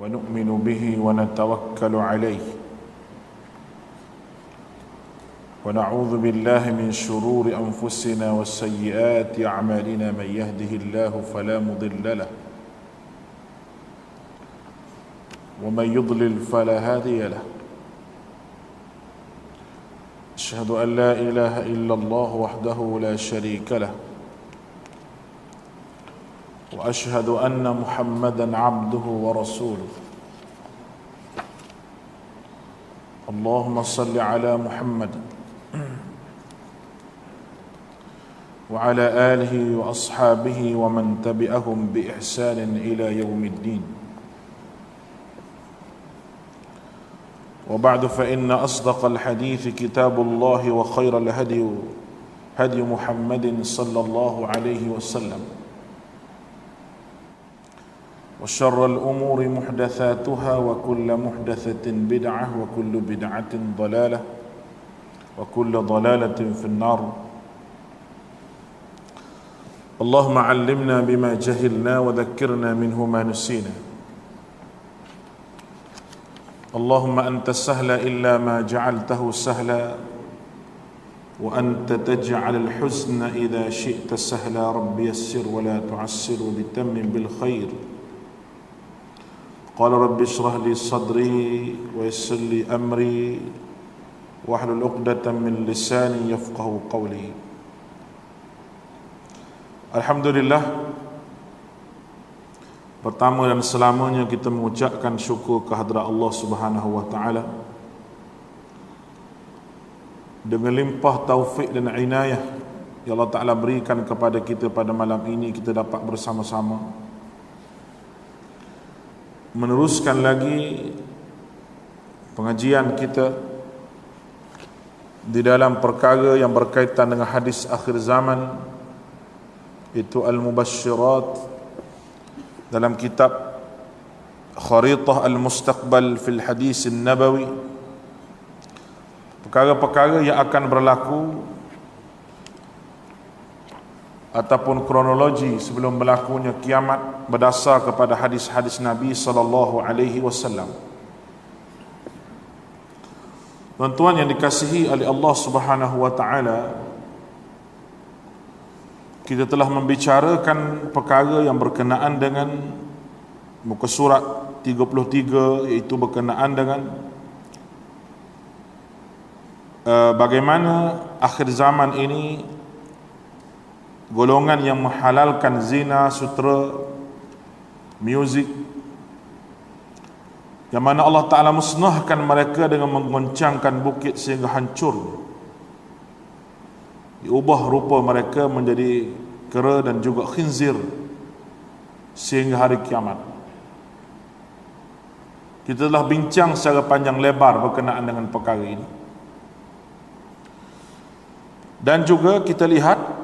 ونؤمن به ونتوكل عليه ونعوذ بالله من شرور أنفسنا وسيئات أعمالنا من يهده الله فلا مضل له ومن يضلل فلا هادي له أشهد أن لا إله إلا الله وحده لا شريك له وأشهد أن محمدا عبده ورسوله اللهم صل على محمد وعلى آله وأصحابه ومن تبعهم بإحسان إلى يوم الدين وبعد فإن أصدق الحديث كتاب الله وخير الهدي هدي محمد صلى الله عليه وسلم وشر الأمور محدثاتها وكل محدثة بدعة وكل بدعة ضلالة وكل ضلالة في النار اللهم علمنا بما جهلنا وذكرنا منه ما نسينا اللهم أنت السهل إلا ما جعلته سهلا وأنت تجعل الحزن إذا شئت سهلا رب يسر ولا تعسر وتمم بالخير قال رب اشرح لي صدري ويسر لي أمري واحلل عقدة من لساني يفقه قولي. Alhamdulillah, pertama dan selamanya kita mengucapkan syukur kehadrat Allah Subhanahu wa taala. Dengan limpah taufik dan inayah yang Allah Taala berikan kepada kita pada malam ini, kita dapat bersama-sama meneruskan lagi pengajian kita di dalam perkara yang berkaitan dengan hadis akhir zaman, itu Al-Mubasysyirat dalam kitab Kharitah Al-Mustaqbal fil Hadis An-Nabawi, perkara-perkara yang akan berlaku ataupun kronologi sebelum berlakunya kiamat berdasar kepada hadis-hadis Nabi sallallahu alaihi wasallam. Tuan-tuan yang dikasihi oleh Allah Subhanahu wa taala, kita telah membicarakan perkara yang berkenaan dengan muka surat 33, iaitu berkenaan dengan bagaimana akhir zaman ini golongan yang menghalalkan zina, sutera, muzik, yang mana Allah Ta'ala musnahkan mereka dengan menggoncangkan bukit sehingga hancur, diubah rupa mereka menjadi kera dan juga khinzir sehingga hari kiamat. Kita telah bincang secara panjang lebar berkenaan dengan perkara ini, dan juga kita lihat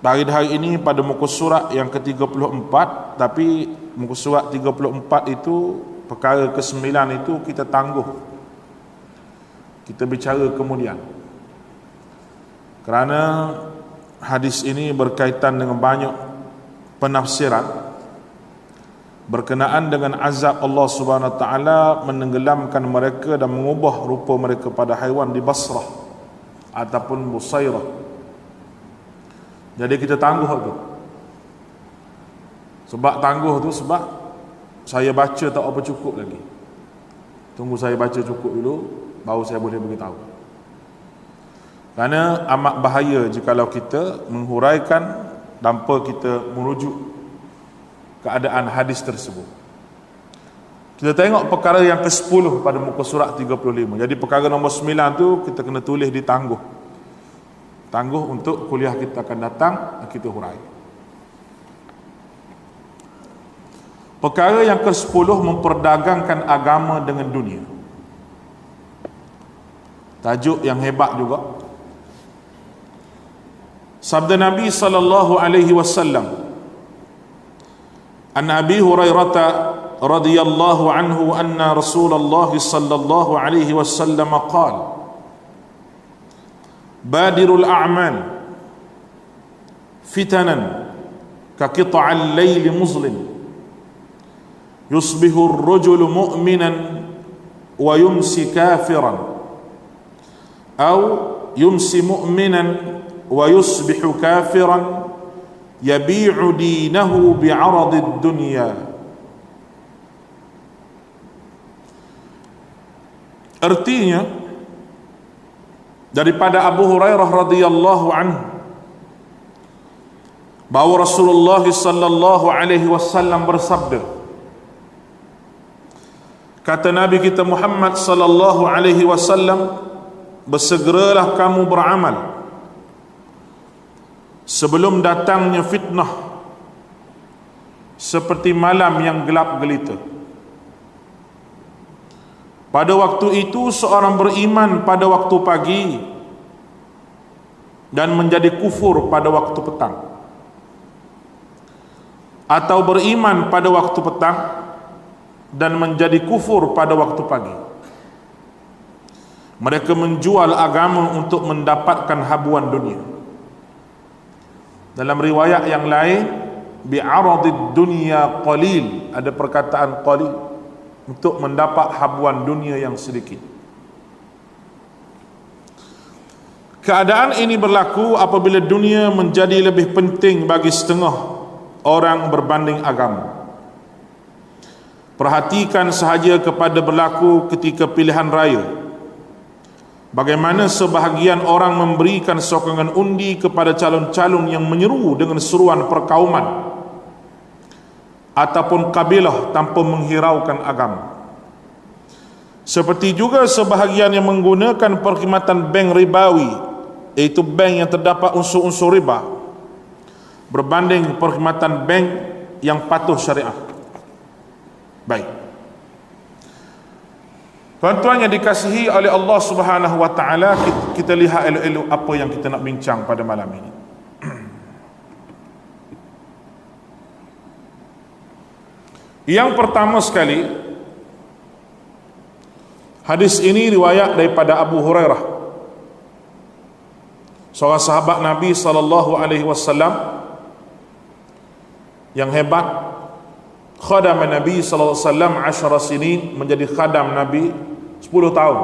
hari ini pada muka surat yang ke-34, tapi muka surat 34 itu, perkara ke-9 itu kita tangguh, kita bicara kemudian, kerana hadis ini berkaitan dengan banyak penafsiran berkenaan dengan azab Allah Subhanahu Wa Taala menenggelamkan mereka dan mengubah rupa mereka pada haiwan di Basrah ataupun Busairah. Jadi kita tangguh tu. Sebab tangguh tu sebab saya baca tak apa cukup lagi. Tunggu saya baca cukup dulu, baru saya boleh beritahu. Kerana amat bahaya jikalau kita menghuraikan tanpa kita merujuk keadaan hadis tersebut. Kita tengok perkara yang ke-10 pada muka surat 35. Jadi perkara nombor 9 tu kita kena tulis di tangguh. Tangguh untuk kuliah kita akan datang, kita hurai. Perkara yang ke-10, memperdagangkan agama dengan dunia. Tajuk yang hebat juga. Sabda Nabi sallallahu alaihi wasallam, an Abi Hurairah radhiyallahu anhu anna Rasulullah sallallahu alaihi wasallam qala badirul a'mal fitanan ka qita'al layli muzlim yusbihu ar-rajulu mu'minan wa yumsi kafiran, atau yumsi mu'minan wa yusbihu kafiran yabi'u dinahu bi'aradid dunya. Artinya daripada Abu Hurairah radhiyallahu anhu bahwa Rasulullah sallallahu alaihi wasallam bersabda, kata Nabi kita Muhammad sallallahu alaihi wasallam, bersegeralah kamu beramal sebelum datangnya fitnah seperti malam yang gelap gelita. Pada waktu itu seorang beriman pada waktu pagi dan menjadi kufur pada waktu petang, atau beriman pada waktu petang dan menjadi kufur pada waktu pagi. Mereka menjual agama untuk mendapatkan habuan dunia. Dalam riwayat yang lain, bi'aradid dunya qalil, ada perkataan qalil, untuk mendapat habuan dunia yang sedikit. Keadaan ini berlaku apabila dunia menjadi lebih penting bagi setengah orang berbanding agama. Perhatikan sahaja kepada berlaku ketika pilihan raya, bagaimana sebahagian orang memberikan sokongan undi kepada calon-calon yang menyeru dengan seruan perkauman ataupun kabilah tanpa menghiraukan agama. Seperti juga sebahagian yang menggunakan perkhidmatan bank ribawi, iaitu bank yang terdapat unsur-unsur riba, berbanding perkhidmatan bank yang patuh syariah. Baik, tuan-tuan yang dikasihi oleh Allah Subhanahu wa taala, kita lihat elok-elok apa yang kita nak bincang pada malam ini. Yang pertama sekali, hadis ini riwayat daripada Abu Hurairah, seorang sahabat Nabi sallallahu alaihi wasallam yang hebat, khadam Nabi sallallahu alaihi wasallam 10 sinin, menjadi khadam Nabi 10 tahun.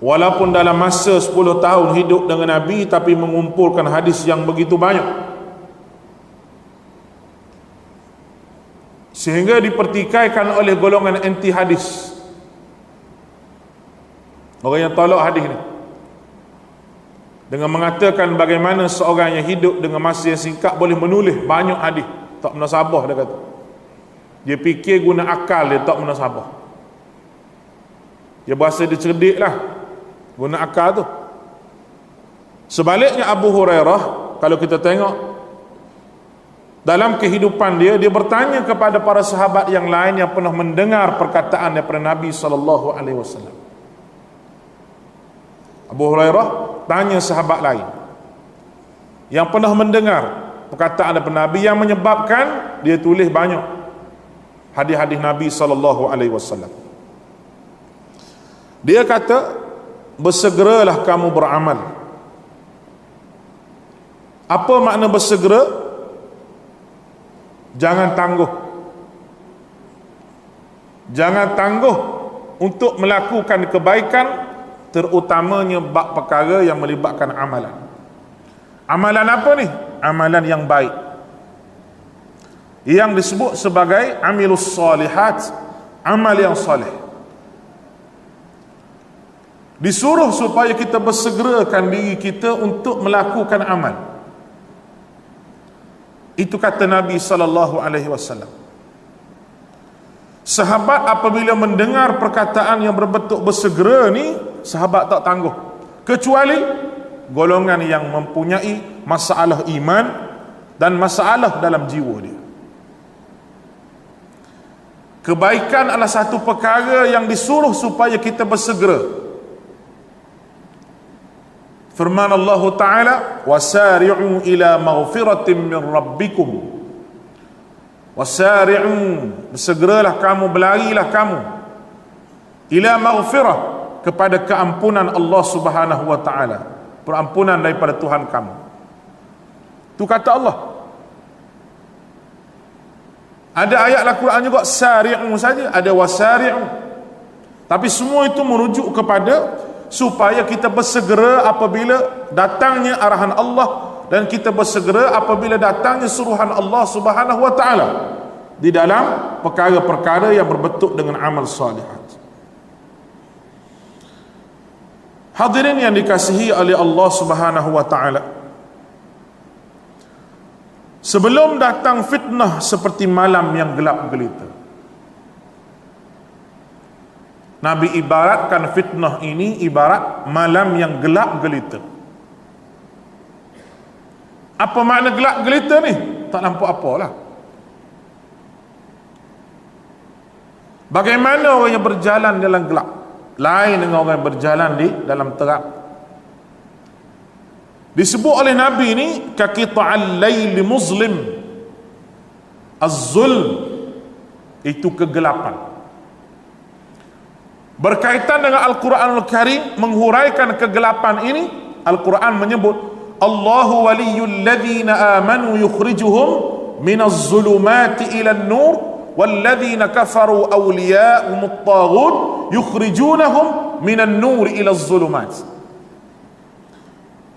Walaupun dalam masa 10 tahun hidup dengan Nabi, tapi mengumpulkan hadis yang begitu banyak, sehingga dipertikaikan oleh golongan anti hadis, orang yang tolak hadis ni, dengan mengatakan bagaimana seorang yang hidup dengan masa yang singkat boleh menulis banyak hadis tak munasabah. Dia kata dia fikir guna akal, dia tak munasabah. Dia berasa dia cerdik lah guna akal tu. Sebaliknya Abu Hurairah, kalau kita tengok dalam kehidupan dia, dia bertanya kepada para sahabat yang lain yang pernah mendengar perkataan daripada Nabi sallallahu alaihi wasallam. Abu Hurairah tanya sahabat lain yang pernah mendengar perkataan daripada Nabi, yang menyebabkan dia tulis banyak hadis-hadis Nabi sallallahu alaihi wasallam. Dia kata, bersegeralah kamu beramal. Apa makna bersegera? Jangan tangguh. Jangan tangguh untuk melakukan kebaikan, terutamanya bab perkara yang melibatkan amalan. Amalan apa ni? Amalan yang baik, yang disebut sebagai amilus salihat, amal yang soleh. Disuruh supaya kita bersegerakan diri kita untuk melakukan amal. Itu kata Nabi sallallahu alaihi wasallam. Sahabat apabila mendengar perkataan yang berbentuk bersegera ni, sahabat tak tangguh, kecuali golongan yang mempunyai masalah iman dan masalah dalam jiwa dia. Kebaikan adalah satu perkara yang disuruh supaya kita bersegera. Firman Allah Ta'ala, wasari'u ila maghfiratin min rabbikum. Wasari'u, bersegeralah kamu, berlarilah kamu, ila maghfirah, kepada keampunan Allah Subhanahu wa Ta'ala, perampunan daripada Tuhan kamu. Itu kata Allah. Ada ayat Al-Quran juga sari'u saja, ada wasari'u. Tapi semua itu merujuk kepada supaya kita bersegera apabila datangnya arahan Allah, dan kita bersegera apabila datangnya suruhan Allah Subhanahu wa taala di dalam perkara-perkara yang berbentuk dengan amal salihat. Hadirin yang dikasihi oleh Allah Subhanahu wa taala, sebelum datang fitnah seperti malam yang gelap gelita, Nabi ibaratkan fitnah ini ibarat malam yang gelap gelita. Apa makna gelap gelita ni? Tak nampak apalah. Bagaimana orang yang berjalan dalam gelap lain dengan orang yang berjalan di dalam terang. Disebut oleh Nabi ini kaqita'al laili muzlim. Az-zulm itu kegelapan. Berkaitan dengan Al-Quranul Karim menghuraikan kegelapan ini, Al-Quran menyebut Allahu waliyul ladzina amanu yukhrijuhum minaz zulumati ilan nur walladzina kafaru awliya'umut taghut yukhrijunahum minan nur ilaz zulumat.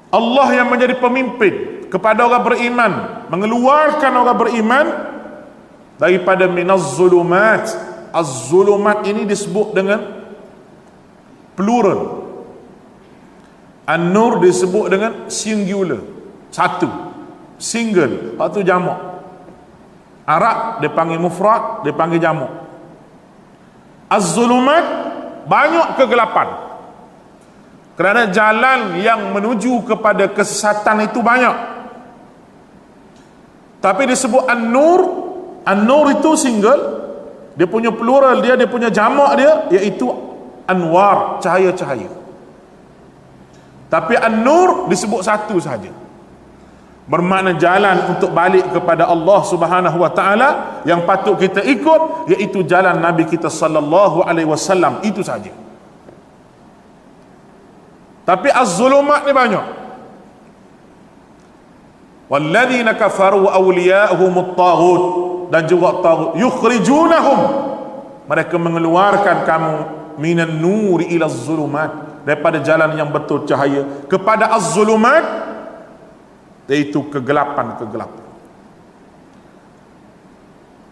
Allah yang menjadi pemimpin kepada orang beriman, mengeluarkan orang beriman daripada minaz zulumat. Az-zulumat ini disebut dengan plural. An-nur disebut dengan singular, satu, single, satu jamak. Arab dia panggil mufrad, dia panggil jamak. Az-zulumat banyak kegelapan. Kerana jalan yang menuju kepada kesesatan itu banyak. Tapi disebut an-nur. An-nur itu single, dia punya plural dia punya jamak dia iaitu anwar, cahaya-cahaya. Tapi an-nur disebut satu saja. Bermakna jalan untuk balik kepada Allah Subhanahu wa taala yang patut kita ikut iaitu jalan Nabi kita sallallahu alaihi wasallam, itu saja. Tapi az-zulumat ni banyak. Walladzina kafaru awliya'uhumut taghut, dan juga taghut yukhrijunahum, mereka mengeluarkan kamu minan nuri ila zulumat, daripada jalan yang betul cahaya kepada az-zulumat, iaitu kegelapan-kegelapan.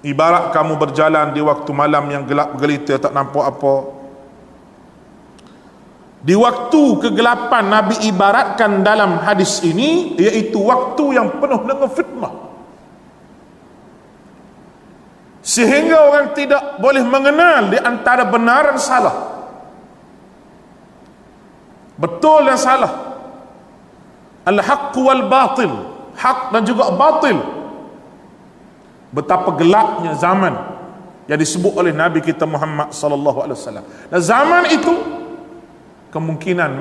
Ibarat kamu berjalan di waktu malam yang gelap gelita, tak nampak apa. Di waktu kegelapan Nabi ibaratkan dalam hadis ini iaitu waktu yang penuh dengan fitnah, sehingga orang tidak boleh mengenal di antara benar dan salah, betul dan salah, al-haq wal batil, hak dan juga batil. Betapa gelapnya zaman yang disebut oleh Nabi kita Muhammad sallallahu alaihi wasallam. Dan zaman itu kemungkinan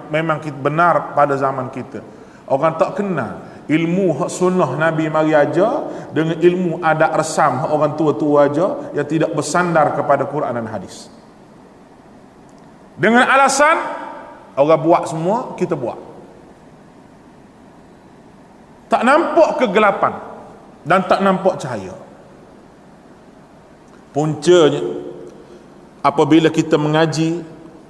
memang kita benar pada zaman kita. Orang tak kenal ilmu sunnah Nabi mari aja dengan ilmu adat resam orang tua-tua aja yang tidak bersandar kepada Quran dan hadis. Dengan alasan orang buat semua, kita buat. Tak nampak kegelapan dan tak nampak cahaya. Puncanya apabila kita mengaji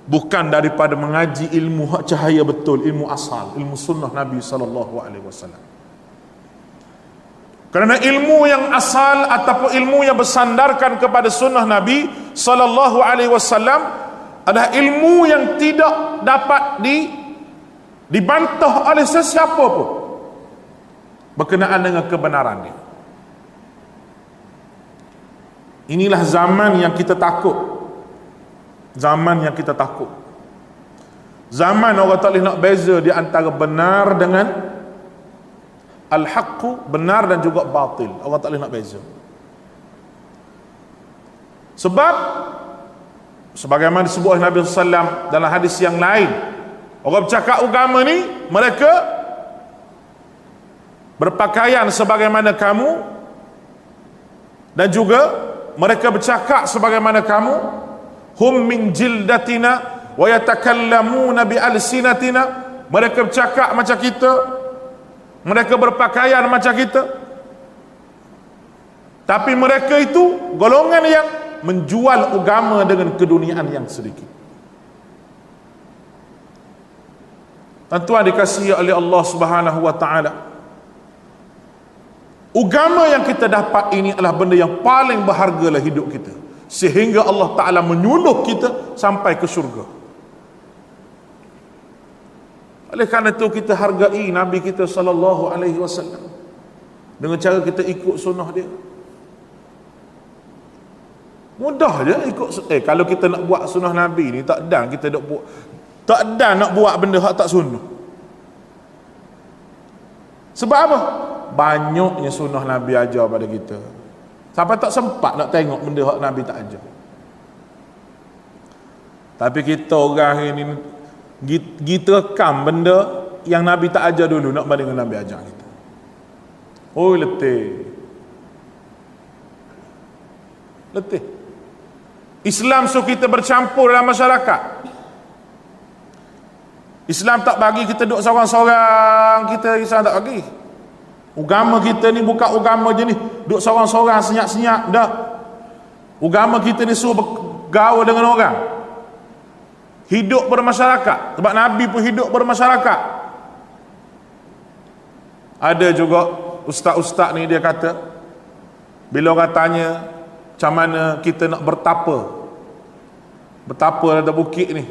bukan daripada mengaji ilmu hak cahaya betul, ilmu asal, ilmu sunnah Nabi sallallahu alaihi wasallam. Kerana ilmu yang asal ataupun ilmu yang bersandarkan kepada sunnah Nabi sallallahu alaihi wasallam adalah ilmu yang tidak dapat dibantah oleh sesiapa pun berkenaan dengan kebenaran dia. Inilah zaman yang kita takut. Zaman yang kita takut. Zaman orang tak boleh nak beza di antara benar dengan al-haqqu, benar dan juga batil. Orang tak boleh nak beza. Sebab sebagaimana disebut oleh Nabi SAW dalam hadis yang lain, orang bercakap agama ni mereka berpakaian sebagaimana kamu, dan juga mereka bercakap sebagaimana kamu. Hum min jildatina wa yatakallamuna bi alsinatina, mereka bercakap macam kita, mereka berpakaian macam kita. Tapi mereka itu golongan yang menjual agama dengan keduniaan yang sedikit. Tuan-tuan dikasihi oleh Allah Subhanahu wa taala, agama yang kita dapat ini adalah benda yang paling berharga dalam hidup kita, sehingga Allah Taala menyuluh kita sampai ke syurga. Oleh kerana itu kita hargai Nabi kita sallallahu alaihi wasallam dengan cara kita ikut sunnah dia. Mudah je ikut. Kalau kita nak buat sunnah Nabi ni, tak dan kita nak buat, tak dan nak buat benda hak tak sunnah. Sebab apa? Banyaknya sunnah Nabi ajar pada kita, sampai tak sempat nak tengok benda hak Nabi tak ajar. Tapi kita orang ini kita rekam benda yang Nabi tak ajar dulu, nak banding dengan Nabi ajar kita. Oh, letih. Islam suruh kita bercampur dalam masyarakat. Islam tak bagi kita duduk seorang-seorang. Islam tak bagi. Agama kita ni bukan agama je ni duduk seorang-seorang senyap-senyap. Tak. Agama kita ni suruh bergaul dengan orang, hidup bermasyarakat. Sebab Nabi pun hidup bermasyarakat. Ada juga ustaz-ustaz ni, dia kata bila orang tanya macam mana kita nak bertapa di bukit ni,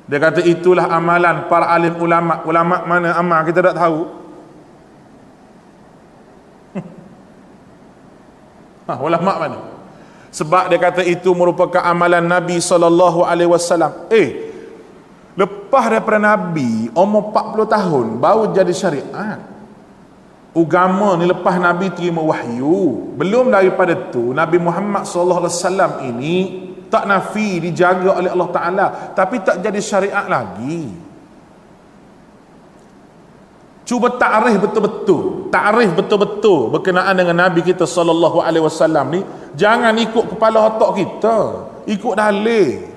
dia kata itulah amalan para alim ulama. Ulama mana amal kita tak tahu. Ulama mana? Sebab dia kata itu merupakan amalan Nabi SAW. Lepas daripada Nabi umur 40 tahun baru jadi syariat. Agama ni lepas Nabi terima wahyu. Belum daripada tu Nabi Muhammad SAW ini tak nafi, dijaga oleh Allah Ta'ala, tapi tak jadi syariat lagi. Cuba ta'rif betul-betul berkenaan dengan Nabi kita SAW ni. Jangan ikut kepala otak kita, ikut dalil.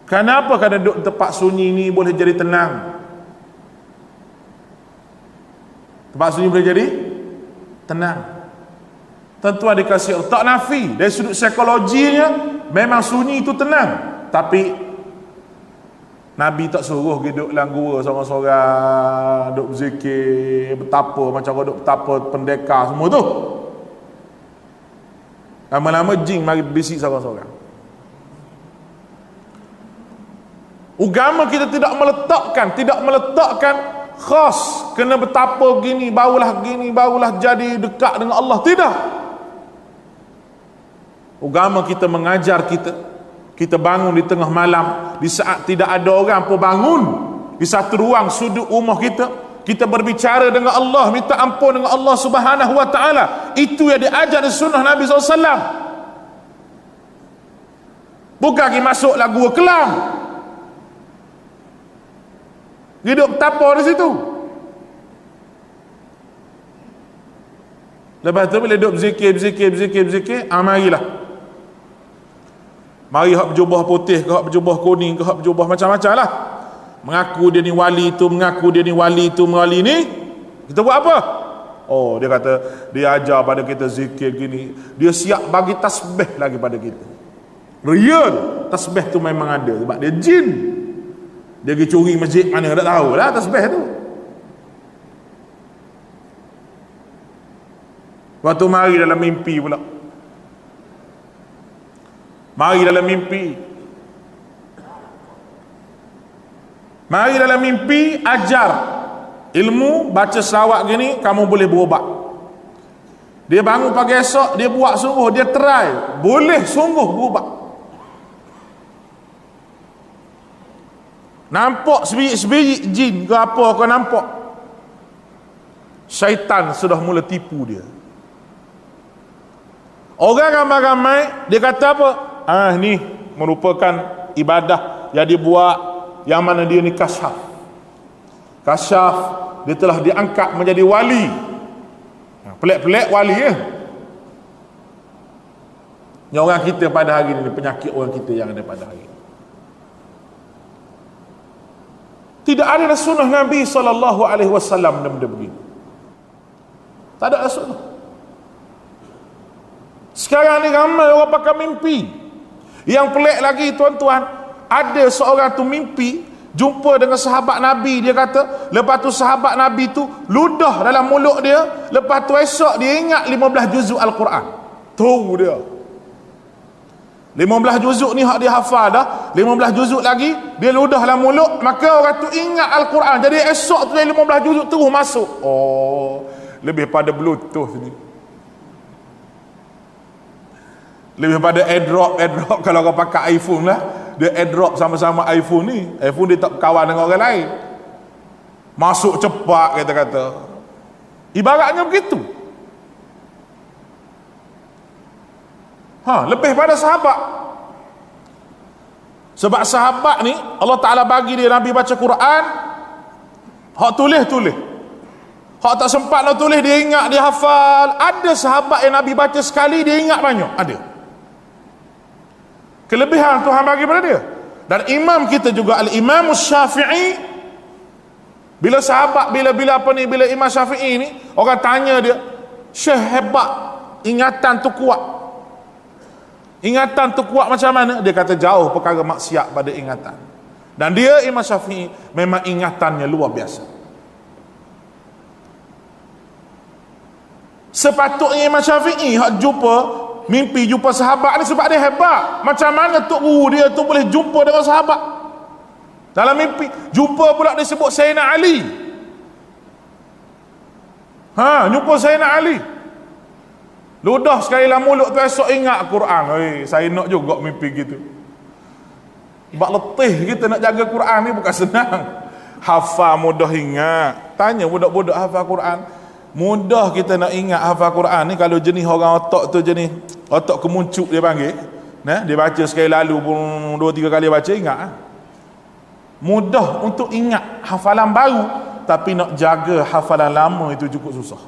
Kenapa kadang duduk tempat sunyi ni boleh jadi tenang? Tempat sunyi boleh jadi tenang. Tentu ada dikasih tak nafi. Dari sudut psikologinya memang sunyi itu tenang. Tapi Nabi tak suruh duduk dalam gua seorang-seorang, duduk berzikir, bertapa macam orang duduk bertapa pendekar semua tu. Lama-lama jin mari bisik seorang-seorang. Agama kita tidak meletakkan khas kena bertapa gini barulah jadi dekat dengan Allah. Tidak. Agama kita mengajar kita bangun di tengah malam, di saat tidak ada orang pun bangun, di satu ruang sudut rumah kita berbicara dengan Allah, minta ampun dengan Allah Subhanahu wa taala. Itu yang diajar di sunnah Nabi SAW. Bukan pergi masuk lagu kelam, hidup betapa di situ. Lepas tu bila duduk berzikir, marilah. Mari hak berjubah putih ke, hak berjubah kuning ke, hak berjubah macam-macam lah. Mengaku dia ni wali tu, mengaku dia ni wali tu, wali ni. Kita buat apa? Oh, dia kata dia ajar pada kita zikir gini. Dia siap bagi tasbih lagi pada kita. Real tasbih tu memang ada, sebab dia jin. Dia pergi curi masjid mana tak tahu lah tasbih tu. Waktu mari dalam mimpi pula. Mari dalam mimpi ajar ilmu, baca selawat gini kamu boleh berubat. Dia bangun pagi esok, dia buat sungguh, dia try, boleh sungguh berubat. Nampak sebiji jin ke apa kau nampak, syaitan sudah mula tipu dia. Orang ramai-ramai dia kata apa? Ni merupakan ibadah yang dibuat, yang mana dia ni kasyaf. Kasyaf, dia telah diangkat menjadi wali. Pelik-pelik wali ya. Yang orang kita pada hari ini, penyakit orang kita yang ada pada hari ini. Tidak ada sunnah Nabi SAW benda-benda begini. Tak ada sunnah. Sekarang ni ramai orang pakai mimpi. Yang pelik lagi tuan-tuan, ada seorang tu mimpi jumpa dengan sahabat Nabi. Dia kata, lepas tu sahabat Nabi tu ludah dalam mulut dia, lepas tu esok dia ingat 15 juzuk Al-Quran. Tu dia 15 juzuk ni hak dia hafal dah, 15 juzuk lagi dia ludah dalam mulut, maka orang tu ingat Al-Quran. Jadi esok tu 15 juzuk terus masuk. Oh, lebih pada Bluetooth ni, lebih pada airdrop kalau orang pakai iPhone lah, dia airdrop sama-sama iPhone ni. iPhone dia tak kawan dengan orang lain, masuk cepat kata-kata. Ibaratnya begitu. Lebih pada sahabat. Sebab sahabat ni Allah Ta'ala bagi dia, Nabi baca Quran, hak tulis. Hak tak sempat nak tulis, dia ingat, dia hafal. Ada sahabat yang Nabi baca sekali dia ingat banyak, ada. Kelebihan Tuhan bagi pada dia. Dan imam kita juga Al-Imam Syafi'i, bila sahabat bila Imam Syafi'i ni orang tanya dia, Syekh hebat, ingatan tu kuat. Ingatan tu kuat macam mana? Dia kata jauh perkara maksiat pada ingatan. Dan dia Imam Syafi'i memang ingatannya luar biasa. Sepatutnya Imam Syafi'i hak jumpa sahabat ni sebab dia hebat. Macam mana tok guru dia tu boleh jumpa dengan sahabat dalam mimpi? Jumpa pula disebut Sayyidina Ali. Jumpa Sayyidina Ali, ludah sekali dalam mulut tu, esok ingat Quran. Saya nak juga mimpi gitu. Sebab letih kita nak jaga Quran ni bukan senang. Hafal mudah ingat. Tanya budak-budak hafal Quran, mudah kita nak ingat hafal Quran ni. Kalau jenis orang otak tu jenis otak kemuncuk dia panggil, dia baca sekali lalu pun 2-3 kali baca ingat. Mudah untuk ingat hafalan baru, tapi nak jaga hafalan lama itu cukup susah.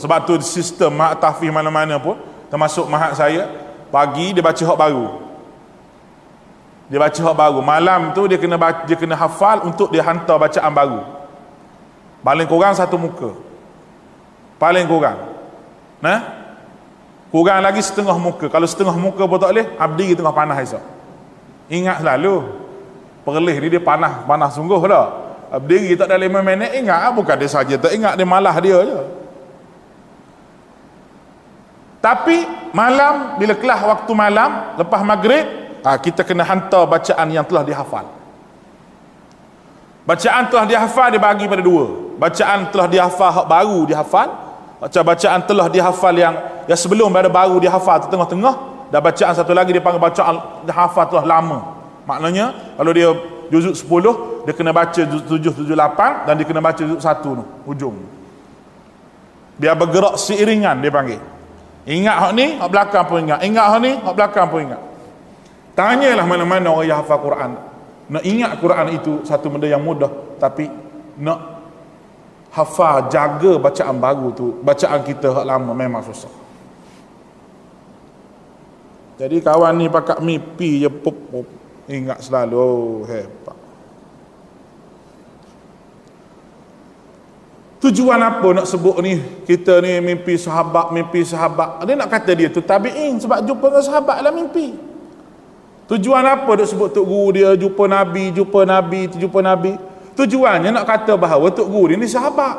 Sebab tu sistem mahat tahfiz mana-mana pun, termasuk mahat saya, pagi dia baca hak baru, malam tu dia kena hafal untuk dia hantar bacaan baru. Paling kurang 1 muka, paling kurang. Kurang lagi setengah muka. Kalau setengah muka pun tak boleh, abdi tengah panas esok. Ingat selalu, perlih ni dia panas sungguh dah. Abdi tak ada 5 minit ingat, bukan dia saja tak ingat, dia malah dia je. Tapi malam, bila kelas waktu malam lepas maghrib, kita kena hantar bacaan yang telah dihafal. Bacaan telah dihafal dia bagi pada 2. Bacaan telah dihafal hak baru dihafal, bacaan telah dihafal yang sebelum ada baru dihafal tu tengah-tengah, dan bacaan satu lagi dia panggil bacaan dihafal telah lama. Maknanya kalau dia juzuk 10, dia kena baca juzuk 7, 7, 8, dan dia kena baca juzuk 1 tu hujung. Biar bergerak seiringan dia panggil. Ingat hak ni, hak belakang pun ingat. Ingat hak ni, hak belakang pun ingat. Tanyalah mana-mana orang yang hafal Quran. Nak ingat Quran itu satu benda yang mudah, tapi nak hafal, jaga bacaan baru tu, bacaan kita hak lama memang susah. Jadi kawan ni pakai mimpi je, ingat selalu, hebat. Tujuan apa nak sebut ni, kita ni mimpi sahabat. Dia nak kata dia tu tabi'in sebab jumpa dengan sahabat dalam mimpi. Tujuan apa nak sebut tok guru dia jumpa Nabi. Tujuannya nak kata bahawa tok guru dia ni sahabat.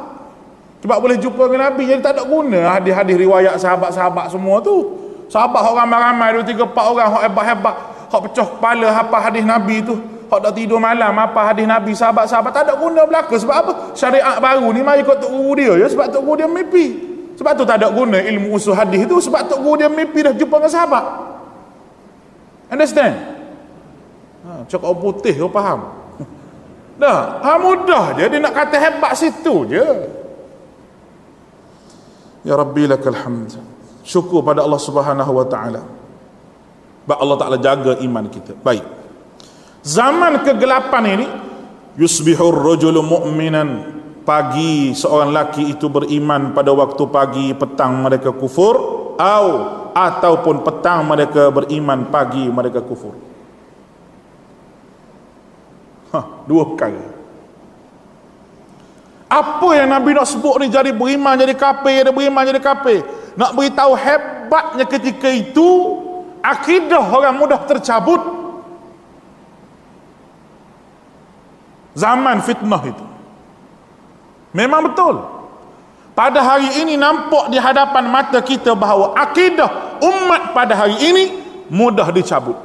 Sebab boleh jumpa dengan Nabi, jadi tak ada guna hadis-hadis riwayat sahabat-sahabat semua tu. Sahabat orang ramai-ramai 2, 3, 4 orang hak hebat-hebat, hak pecah kepala hafal hadis Nabi tu, hak tak tidur malam apa hadis Nabi, sahabat-sahabat, tak ada guna belaka. Sebab apa? Syariat baru ni mari ikut tok guru dia ya, sebab tok guru dia mimpi. Sebab tu tak ada guna ilmu usul hadis tu, sebab tok guru dia mimpi dah jumpa dengan sahabat. Understand? Cakap putih kau faham? Dah, mudah je, dia nak kata hebat situ je. Ya Rabbi lakal hamd. Syukur pada Allah Subhanahu wa taala. Sebab Allah Taala jaga iman kita. Baik. Zaman kegelapan ini, yusbihur rajulu mu'minan, pagi seorang lelaki itu beriman pada waktu pagi, petang mereka kufur, ataupun petang mereka beriman, pagi mereka kufur. Dua perkara. Apa yang Nabi nak sebut ni, jadi beriman jadi kafir, jadi beriman jadi kafir. Nak beritahu hebatnya ketika itu akidah orang mudah tercabut. Zaman fitnah itu. Memang betul. Pada hari ini nampak di hadapan mata kita bahawa akidah umat pada hari ini mudah dicabut.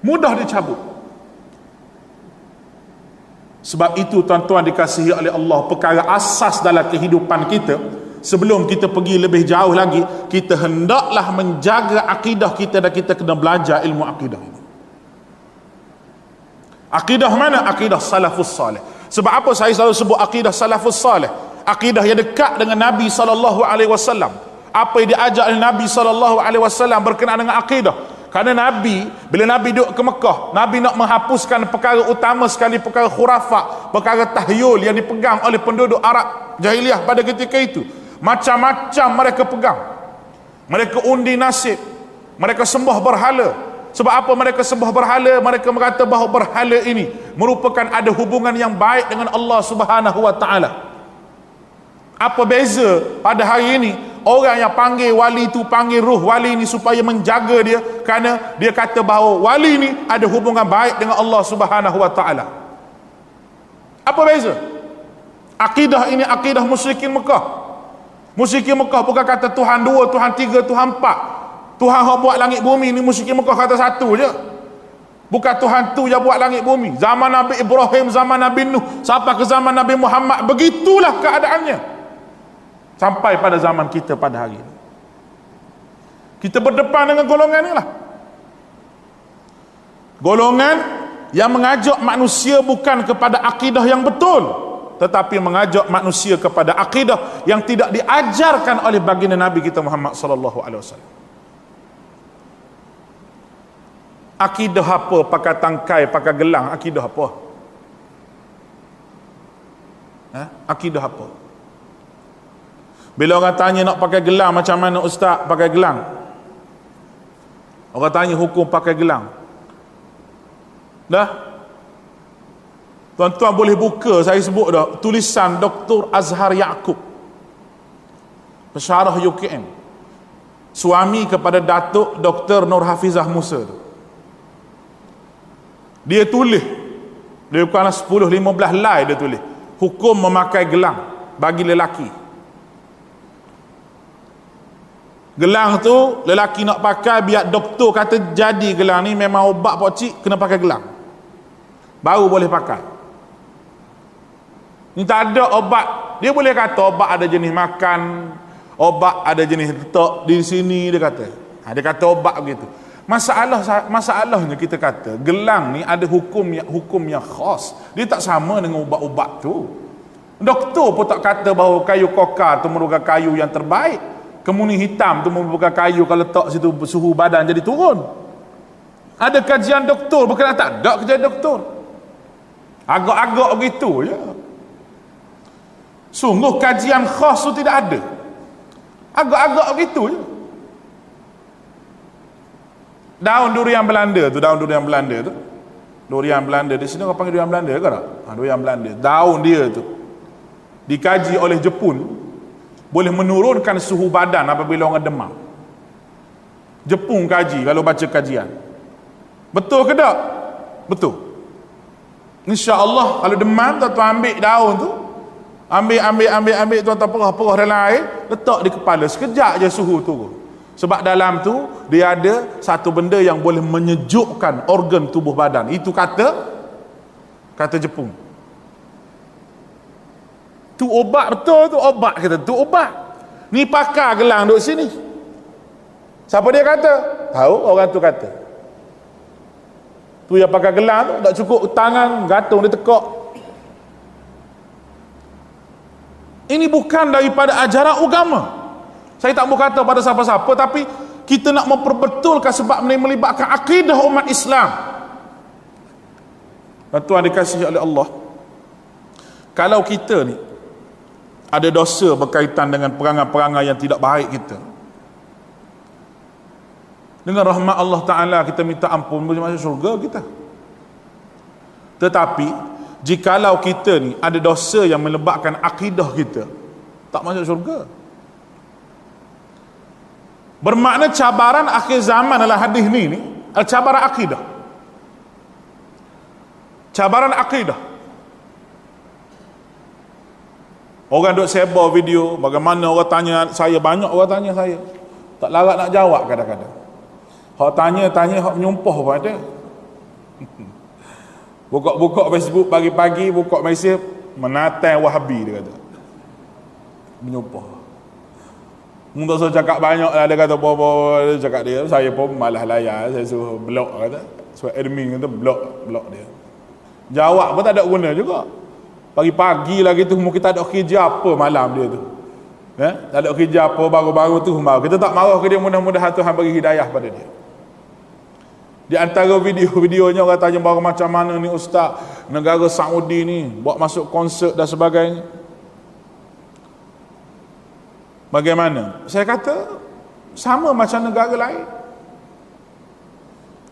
Mudah dicabut. Sebab itu tuan-tuan dikasihi oleh Allah, perkara asas dalam kehidupan kita, sebelum kita pergi lebih jauh lagi, kita hendaklah menjaga akidah kita dan kita kena belajar ilmu akidah ini. Akidah mana? Akidah salafus salih. Sebab apa saya selalu sebut akidah salafus salih? Akidah yang dekat dengan Nabi SAW. Apa yang diajar oleh Nabi SAW berkenaan dengan akidah. Kerana Nabi, bila Nabi duduk ke Mekah, Nabi nak menghapuskan perkara utama sekali, perkara khurafat, perkara tahyul yang dipegang oleh penduduk Arab jahiliah pada ketika itu. Macam-macam mereka pegang. Mereka undi nasib, mereka sembah berhala. Sebab apa mereka sembah berhala? Mereka berkata bahawa berhala ini merupakan ada hubungan yang baik dengan Allah Subhanahu wa taala. Apa beza pada hari ini? Orang yang panggil wali itu, panggil ruh wali ini supaya menjaga dia, kerana dia kata bahawa wali ini ada hubungan baik dengan Allah Subhanahu wa taala. Apa beza? Akidah ini akidah musyrikin Mekah. Musyrikin Mekah bukan kata Tuhan dua, Tuhan tiga, Tuhan empat. Tuhan yang buat langit bumi ni musyrikin Mekah kata satu je. Bukan Tuhan tu yang buat langit bumi. Zaman Nabi Ibrahim, zaman Nabi Nuh, sampai ke zaman Nabi Muhammad, begitulah keadaannya. Sampai pada zaman kita pada hari ini. Kita berdepan dengan golongan ni lah. Golongan yang mengajak manusia bukan kepada akidah yang betul, tetapi mengajak manusia kepada akidah yang tidak diajarkan oleh baginda Nabi kita Muhammad sallallahu alaihi wasallam. Akidah apa? Pakai tangkai, pakai gelang, akidah apa? Akidah apa? Bila orang tanya nak pakai gelang, macam mana ustaz pakai gelang? Orang tanya hukum pakai gelang. Dah? Tuan-tuan boleh buka, saya sebut dah, tulisan Dr. Azhar Yaakob, pensyarah UKM, suami kepada Datuk Dr. Nur Hafizah Musa tu. Dia tulis, dia bukanlah 10-15 line dia tulis, hukum memakai gelang bagi lelaki. Gelang tu lelaki nak pakai, biar doktor kata jadi gelang ni memang ubat pokcik, kena pakai gelang baru boleh pakai. Ni tak ada obat. Dia boleh kata obat ada jenis makan, obat ada jenis letak di sini, dia kata. Dia kata obat begitu. Masalahnya kita kata gelang ni ada hukum yang khas. Dia tak sama dengan ubat-ubat tu. Doktor pun tak kata bahawa kayu kokar tu merupakan kayu yang terbaik. Kemuning hitam tu merupakan kayu, kalau letak situ suhu badan jadi turun. Ada kajian doktor, bukan tak ada kajian doktor. Agak-agak begitu je. Sungguh kajian khas tu tidak ada. Agak-agak begitu je. Daun durian Belanda tu, durian Belanda di sini orang panggil durian Belanda ke tak? Durian Belanda. Daun dia tu dikaji oleh Jepun, boleh menurunkan suhu badan apabila orang demam. Jepun kaji, kalau baca kajian. Betul ke tak? Betul. InsyaAllah kalau demam, tuan-tuan ambil daun tu, ambil tuan-tuan perah dalam air, letak di kepala, sekejap je suhu turun. Sebab dalam tu dia ada satu benda yang boleh menyejukkan organ tubuh badan. Itu kata Jepun. Tu obat, betul tu obat, kata tu obat. Ni pakar gelang duduk sini. Siapa dia kata? Tahu, orang tu kata. Tu yang pakai gelang tu tak cukup tangan gantung dia tekak. Ini bukan daripada ajaran agama. Saya tak mau kata pada siapa-siapa, tapi kita nak memperbetulkan sebab ini melibatkan akidah umat Islam. Tuan dikasihi oleh Allah. Kalau kita ni ada dosa berkaitan dengan perangai-perangai yang tidak baik kita, dengan rahmat Allah Ta'ala kita minta ampun, boleh masuk syurga kita. Tetapi jikalau kita ni ada dosa yang melebatkan akidah kita, tak masuk syurga. Bermakna cabaran akhir zaman adalah hadis ni cabaran akidah. Cabaran akidah. Orang duk sebar video, bagaimana orang tanya saya, banyak orang tanya saya. Tak larat nak jawab kadang-kadang. Hak tanya, hak menyumpah pun ada. Buka Facebook pagi-pagi, buka mesej, menatang Wahabi, dia kata. Menyumpah. Tak usah cakap banyak lah, dia kata apa-apa, dia cakap dia. Saya pun malas layan, saya suruh blok, kata. So admin kata blok dia. Jawab pun tak ada guna juga. Pagi-pagi lagi tu kita tak ada kerja apa malam dia tu. Tak ada kerja apa baru-baru tu marah. Kita tak marah ke dia, mudah-mudahan Tuhan bagi hidayah pada dia. Di antara video-videonya orang tanya baru macam mana ni ustaz, negara Saudi ni buat masuk konsert dan sebagainya. Bagaimana? Saya kata sama macam negara lain.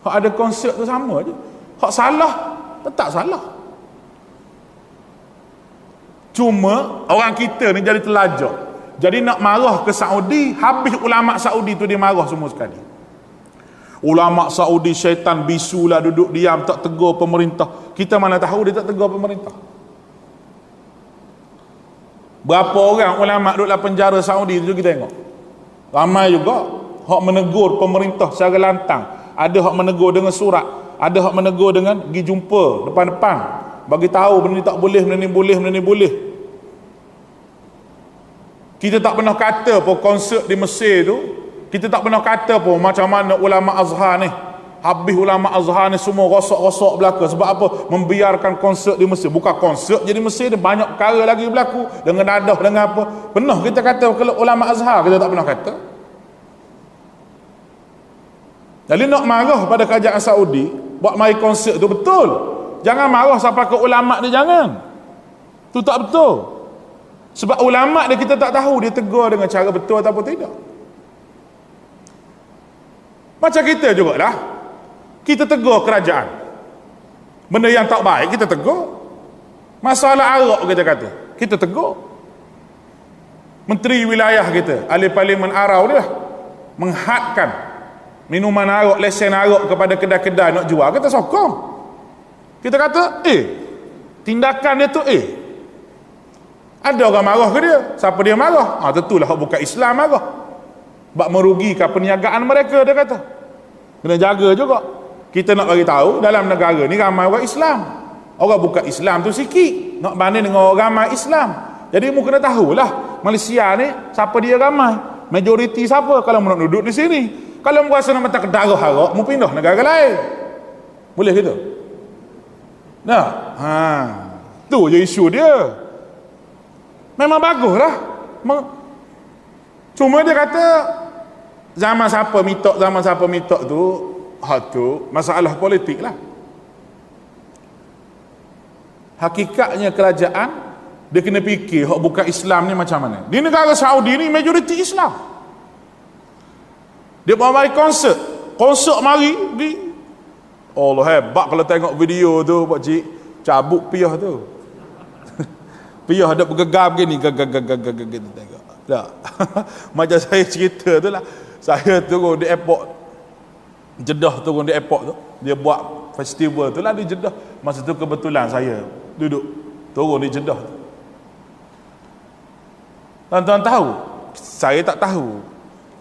Hak ada konsert tu sama je. Hak salah tetap salah. Cuma orang kita ni jadi telajak. Jadi nak marah ke Saudi, habis ulama Saudi tu dia marah semua sekali. Ulama Saudi syaitan bisu lah, duduk diam tak tegur pemerintah. Kita mana tahu dia tak tegur pemerintah. Berapa orang ulama duduk dalam penjara Saudi tu kita tengok. Ramai juga hak menegur pemerintah secara lantang. Ada hak menegur dengan surat, ada hak menegur dengan pergi jumpa depan-depan, bagi tahu benda ni tak boleh, benda ni boleh, benda ni boleh. Kita tak pernah kata pun konsert di Mesir tu, kita tak pernah kata pun macam mana ulama Azhar ni, habis ulama Azhar ni semua rosak-rosak belaka. Sebab apa? Membiarkan konsert di Mesir. Bukan konsert jadi Mesir, dia banyak perkara lagi berlaku dengan dadah, dengan apa. Pernah kita kata kalau ulama Azhar, kita tak pernah kata. Jadi nak marah pada kerajaan Saudi buat mai konsert tu betul. Jangan marah sampai ke ulama dia, jangan. Tu tak betul. Sebab ulama dia kita tak tahu dia tegur dengan cara betul ataupun tidak. Macam kita jugalah. Kita tegur kerajaan. Benda yang tak baik kita tegur. Masalah arak kita kata, kita tegur. Menteri wilayah kita, ahli parlimen Arau dia menghadkan minuman arak, lesen arak kepada kedai-kedai nak jual, kita sokong. Kita kata tindakan dia tu ada orang marah ke dia? Siapa dia marah? Tentulah bukan Islam marah. Sebab merugikan perniagaan mereka, dia kata. Kena jaga juga. Kita nak bagi tahu dalam negara ni ramai orang Islam. Orang bukan Islam tu sikit. Nak banding dengan orang ramai Islam. Jadi mu kena tahulah Malaysia ni siapa dia ramai. Majoriti siapa kalau mu nak duduk di sini. Kalau mu rasa nak matak darah harap, mu pindah negara lain. Boleh gitu? Nah, tu je isu dia. Memang baguslah. Cuma dia kata zaman siapa mitok tu, tu masalah politik lah. Hakikatnya kerajaan dia kena fikir hak bukan Islam ni macam mana. Di negara Saudi ni majoriti Islam. Dia buat mari konsert mari di Allah hebat kalau tengok video tu pak cik cabut piah tu. Piah ada bergegar begini gitu tengok. Tak. Macam saya cerita tu lah. Saya turun di airport Jeddah, turun di airport tu. Dia buat festival tu lah di Jeddah. Masa tu kebetulan saya duduk turun di Jeddah tu. Tuan-tuan tahu? Saya tak tahu.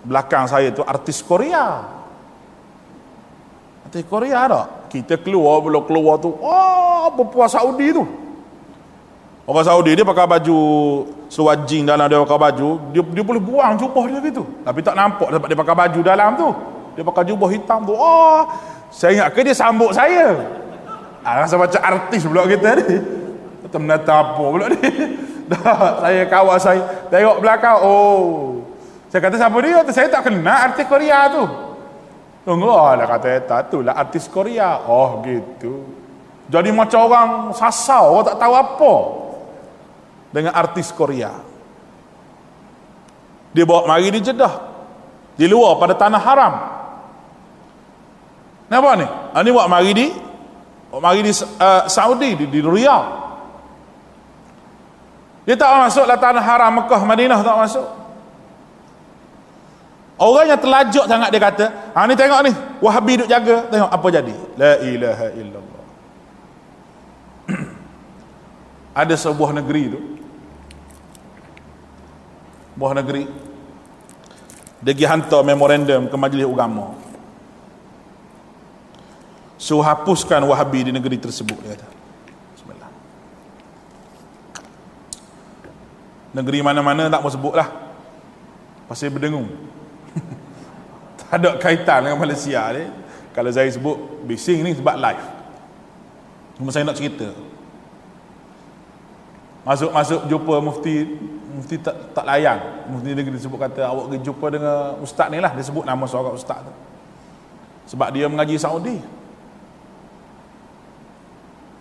Belakang saya tu artis Korea. Artis Korea tak? Kita keluar, belum keluar tu, perempuan Saudi tu. Orang Saudi dia pakai baju seluar jeans, dalam dia pakai baju, dia boleh buang jubah dia gitu. Tapi tak nampak sebab dia pakai baju dalam tu. Dia pakai jubah hitam tu. Saya ingat ke dia sambut saya. Rasa macam artis pula kita ni. Kita menata apa pula ni. Saya kawan saya tengok belakang, saya kata siapa dia? Saya tak kenal artis Korea tu. Tunggu lah kata tak tu lah artis Korea. Gitu. Jadi macam orang sasau, orang tak tahu apa dengan artis Korea. Dia bawa mari di Jeddah, di luar pada tanah haram. Nampak ni? Ini bawa mari di Saudi, di Riyadh. Dia tak masuklah tanah haram Mekah, Madinah, tak masuk. Orang yang terlajak sangat dia kata, ni tengok ni, Wahabi duk jaga, tengok apa jadi. La ilaha illallah. Ada sebuah negeri tu, buah negeri, dia pergi hantar memorandum ke Majlis Agama, suruh hapuskan Wahabi di negeri tersebut. Dia kata, bismillah. Negeri mana-mana tak mau sebut lah, Pasir Berdengung. Tak ada kaitan dengan Malaysia ni. Kalau saya sebut bising ni sebab live, cuma saya nak cerita. Masuk jumpa mufti tak layan. Mufti negeri sebut kata, awak pergi jumpa dengan ustaz ni lah. Dia sebut nama seorang ustaz tu, sebab dia mengaji Saudi.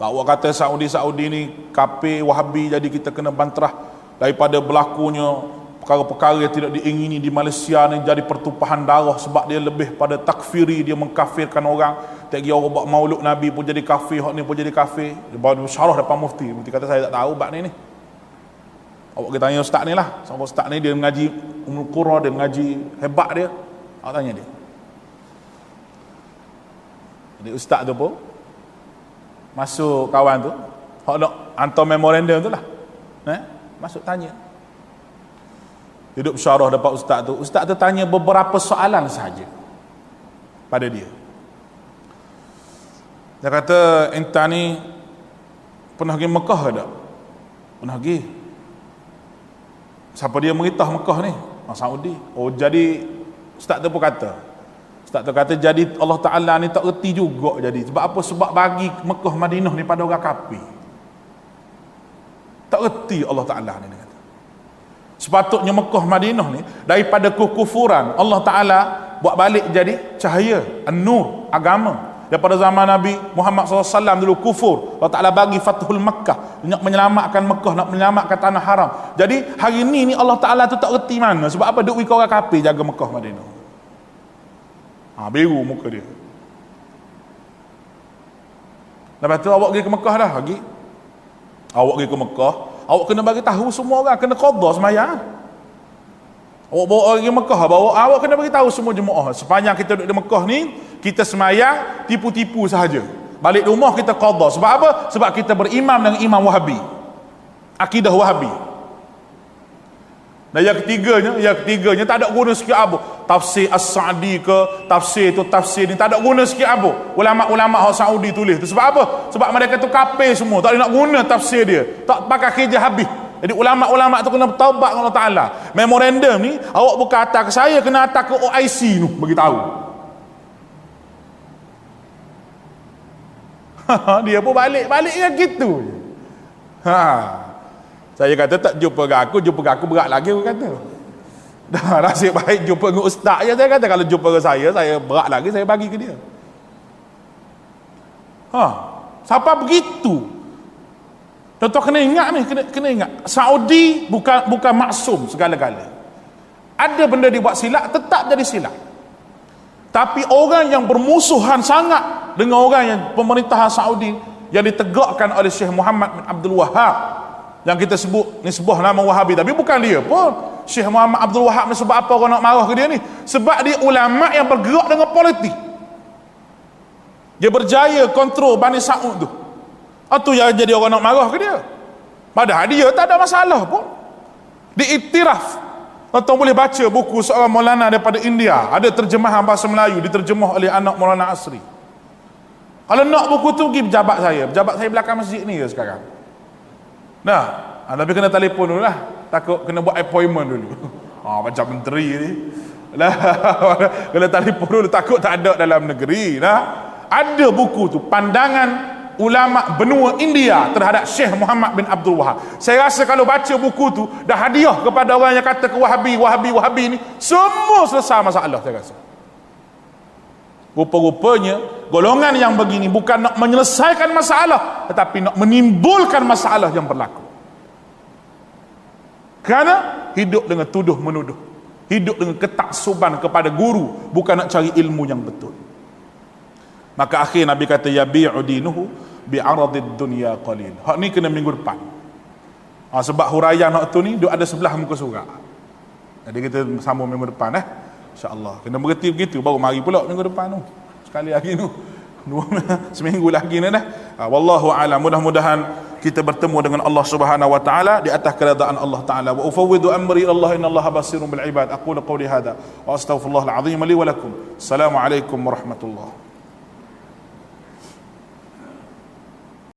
Awak kata Saudi ni kafir, Wahabi, jadi kita kena banterah daripada berlakunya perkara-perkara yang tidak diingini di Malaysia ni, jadi pertumpahan darah sebab dia lebih pada takfiri, dia mengkafirkan orang. Tak kira orang buat maulud Nabi pun jadi kafir, hak ni pun jadi kafir. Dia bawa syarah depan mufti. Mufti kata, saya tak tahu bab ni. Awak kita tanya ustaz ni lah. Seorang ustaz ni dia mengaji Ummul Qura, dia mengaji hebat dia. Awak tanya dia. Jadi ustaz tu pun masuk kawan tu, hak nak hantar memorandum tu lah, masuk tanya. Duduk bersyarah depan ustaz tu. Ustaz tu tanya beberapa soalan saja pada dia. Dia kata, "Enta ni pernah pergi Mekah ke tak?" "Pernah pergi." "Siapa dia meritah Mekah ni?" "Saudi." "Oh, jadi," ustaz tu pun kata, jadi Allah Ta'ala ni tak reti juga jadi. Sebab apa? Sebab bagi Mekah Madinah ni pada orang kafir. Tak reti Allah Ta'ala ni, dia kata. Sepatutnya Mekah Madinah ni daripada kekufuran, Allah Ta'ala buat balik jadi cahaya, an-nur, agama. Daripada zaman Nabi Muhammad SAW dulu kufur, Allah Ta'ala bagi Fathul Makkah, nak menyelamatkan Mekah, nak menyelamatkan tanah haram. Jadi hari ni Allah Ta'ala tu tak reti mana. Sebab apa? Duk wika orang kafir jaga Mekah Madinah. Biru muka dia. Lepas tu awak pergi ke Mekah dah. Awak pergi ke Mekah, awak kena bagi tahu semua orang, kena qada sembahyang. Awak bawa orang pergi Mekah, awak kena bagi tahu semua jemaah, sepanjang kita duduk di Mekah ni, kita sembahyang tipu-tipu sahaja. Balik rumah kita qada. Sebab apa? Sebab kita berimam dengan imam Wahabi, akidah Wahabi. Dan yang ketiganya tak ada guna sikit apa. Tafsir As-Sa'di ke, tafsir ni tak ada guna sikit apa. Ulama-ulama Saudi tulis tu. Sebab apa? Sebab mereka tu kafir semua, tak nak guna tafsir dia, tak pakai kerja habis. Jadi ulama-ulama tu kena bertaubat dengan Allah Ta'ala. Memorandum ni awak bukan hantar ke saya, kena hantar ke OIC tu, bagi tahu. Dia pun balik yang gitu je. Saya kata, tak jumpa dengan aku berat lagi, aku kata. Dah nasib baik jumpa dengan ustaz je. Saya kata, kalau jumpa dengan saya berat lagi, saya bagi ke dia. Siapa begitu? Tuan-tuan kena ingat ni, kena ingat. Saudi bukan maksum segala-gala. Ada benda dibuat silap, tetap jadi silap. Tapi orang yang bermusuhan sangat dengan orang yang pemerintahan Saudi yang ditegakkan oleh Syekh Muhammad bin Abdul Wahab, yang kita sebut nisbah nama Wahabi, tapi bukan dia pun. Syekh Muhammad Abdul Wahab ni sebab apa orang nak marah ke dia ni? Sebab dia ulama yang bergerak dengan politik. Dia berjaya kontrol Bani Saud tu. Itu yang jadi orang nak marah ke dia. Padahal dia tak ada masalah pun. Diiktiraf. Tuan boleh baca buku seorang Maulana daripada India, ada terjemahan bahasa Melayu, diterjemah oleh anak Maulana Asri. Kalau nak buku tu, pergi pejabat saya belakang masjid ni ke sekarang. Tapi kena telefon dulu lah, takut kena buat appointment dulu. Macam menteri ni lah. Kena telefon dulu, takut tak ada dalam negeri. Ada buku tu, pandangan ulama benua India terhadap Syekh Muhammad bin Abdul Wahab. Saya rasa kalau baca buku tu, dah hadiah kepada orang yang kata ke Wahabi ni, semua selesai masalah, saya rasa. Rupa-rupanya golongan yang begini bukan nak menyelesaikan masalah, tetapi nak menimbulkan masalah yang berlaku. Kerana hidup dengan tuduh menuduh, hidup dengan ketaksuban kepada guru, bukan nak cari ilmu yang betul. Maka akhir Nabi kata, yabi'u dinuhu bi'aradid dunya qalil. Hak ni kena minggu depan. Sebab huraian waktu ni duk ada sebelah muka surat. Jadi kita sambung minggu depan insya-Allah. Kena berhenti begitu baru mari pula minggu depan tu. Sekali lagi tu. Seminggu lagi ni dah. Wallahu a'lam. Mudah-mudahan kita bertemu dengan Allah Subhanahu wa taala di atas keridaan Allah taala. Wa ufawwidu amri ila Allah, innallaha basirun bil ibad. Aqulu qawli hadha wa astaghfirullahal azim li wa lakum. Assalamualaikum warahmatullahi